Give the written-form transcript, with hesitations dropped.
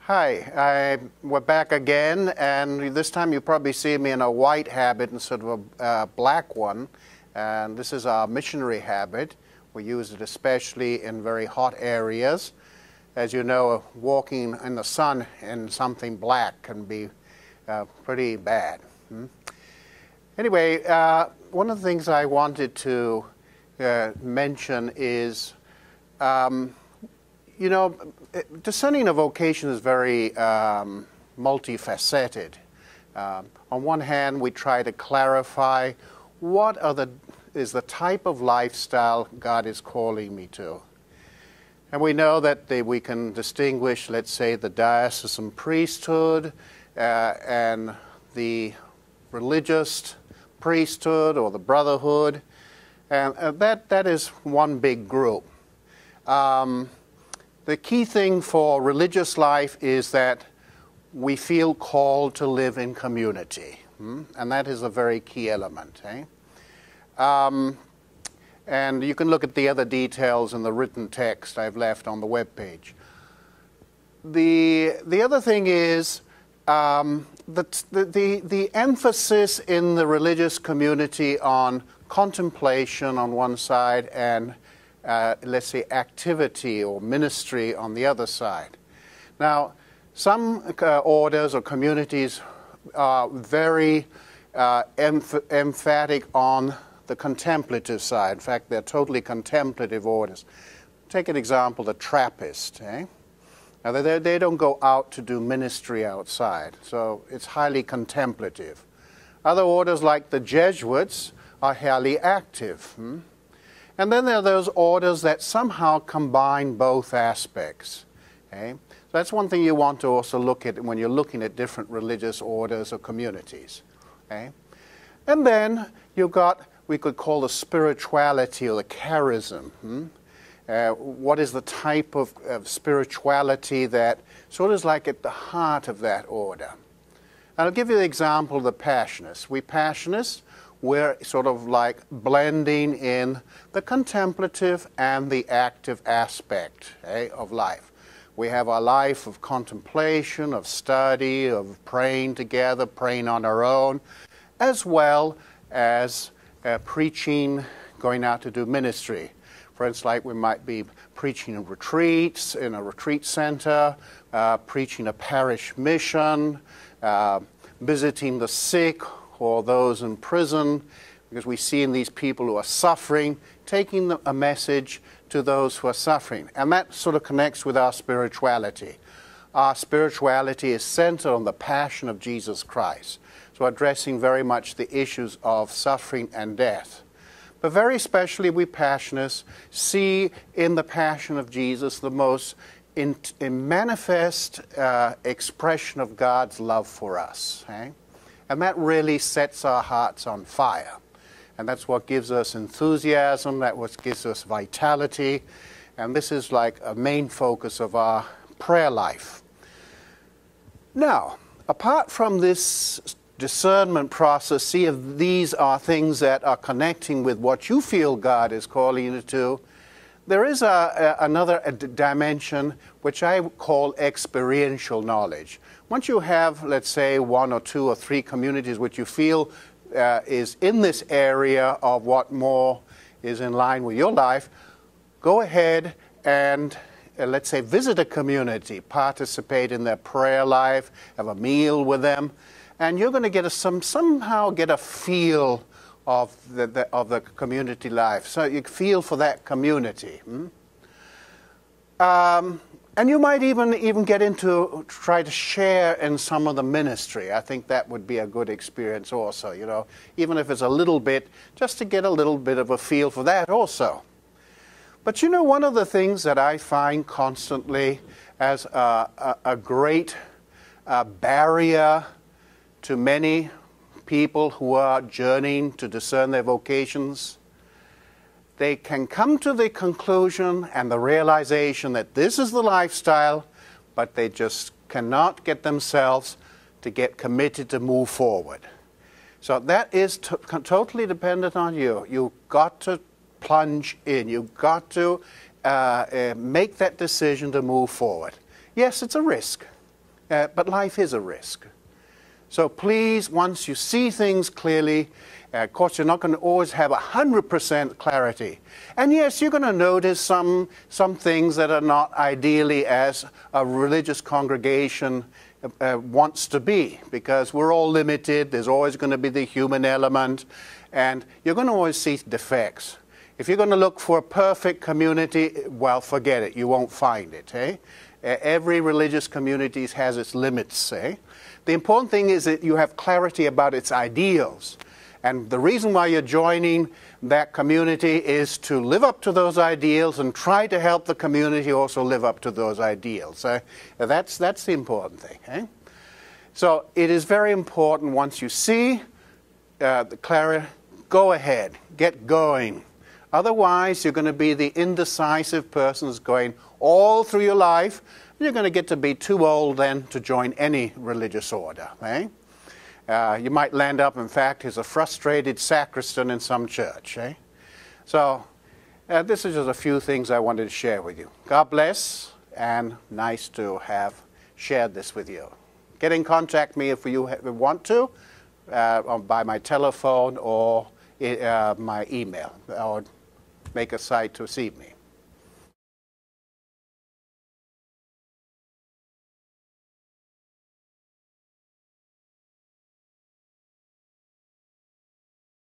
Hi, we're back again, and this time you probably see me in a white habit instead of a black one. And this is our missionary habit. We use it especially in very hot areas. As you know, walking in the sun in something black can be pretty bad. Anyway, one of the things I wanted to mention is, discerning a vocation is very multifaceted. On one hand, we try to clarify what is the type of lifestyle God is calling me to. And we know that we can distinguish, let's say, the diocesan priesthood and the religious priesthood or the brotherhood. And that is one big group. The key thing for religious life is that we feel called to live in community. And that is a very key element. And you can look at the other details in the written text I've left on the webpage. The other thing is that the emphasis in the religious community on contemplation on one side and let's say activity or ministry on the other side. Now, some orders or communities are very emphatic on the contemplative side. In fact, they're totally contemplative orders. Take an example, the Trappist. Now, they don't go out to do ministry outside, so it's highly contemplative. Other orders, like the Jesuits, are highly active. And then there are those orders that somehow combine both aspects. So that's one thing you want to also look at when you're looking at different religious orders or communities. And then you've got, we could call the spirituality or the charism. What is the type of spirituality that sort of is like at the heart of that order? And I'll give you the example of the Passionists. We Passionists, we're sort of like blending in the contemplative and the active aspect of life. We have our life of contemplation, of study, of praying together, praying on our own, as well as preaching, going out to do ministry. For instance, like we might be preaching in retreats, in a retreat center, preaching a parish mission, visiting the sick, or those in prison, because we see in these people who are suffering, taking a message to those who are suffering. And that sort of connects with our spirituality. Our spirituality is centered on the passion of Jesus Christ. So addressing very much the issues of suffering and death. But very especially we Passionists see in the passion of Jesus the most manifest expression of God's love for us. And that really sets our hearts on fire. And that's what gives us enthusiasm, that's what gives us vitality. And this is like a main focus of our prayer life. Now, apart from this discernment process, see if these are things that are connecting with what you feel God is calling you to, there is another dimension which I call experiential knowledge. Once you have, let's say, one or two or three communities which you feel is in this area of what more is in line with your life, go ahead and, let's say, visit a community, participate in their prayer life, have a meal with them, and you're going to get somehow get a feel of the community life. So you feel for that community. And you might even get into try to share in some of the ministry. I think that would be a good experience also, even if it's a little bit, just to get a little bit of a feel for that also. But one of the things that I find constantly as a great barrier to many people who are journeying to discern their vocations, they can come to the conclusion and the realization that this is the lifestyle, but they just cannot get themselves to get committed to move forward. So that is totally dependent on you. You've got to plunge in. You've got to make that decision to move forward. Yes, it's a risk. but life is a risk. So please, once you see things clearly, of course, you're not going to always have 100% clarity. And yes, you're going to notice some things that are not ideally as a religious congregation wants to be, because we're all limited. There's always going to be the human element, and you're going to always see defects. If you're going to look for a perfect community, well, forget it. You won't find it. Every religious community has its limits. The important thing is that you have clarity about its ideals. And the reason why you're joining that community is to live up to those ideals and try to help the community also live up to those ideals. That's the important thing. So it is very important, once you see the clarity, go ahead, get going. Otherwise, you're going to be the indecisive person who's going all through your life. You're going to get to be too old then to join any religious order. You might land up, in fact, as a frustrated sacristan in some church. So this is just a few things I wanted to share with you. God bless, and nice to have shared this with you. Get in contact with me if you want to, by my telephone or my email, or make a site to see me.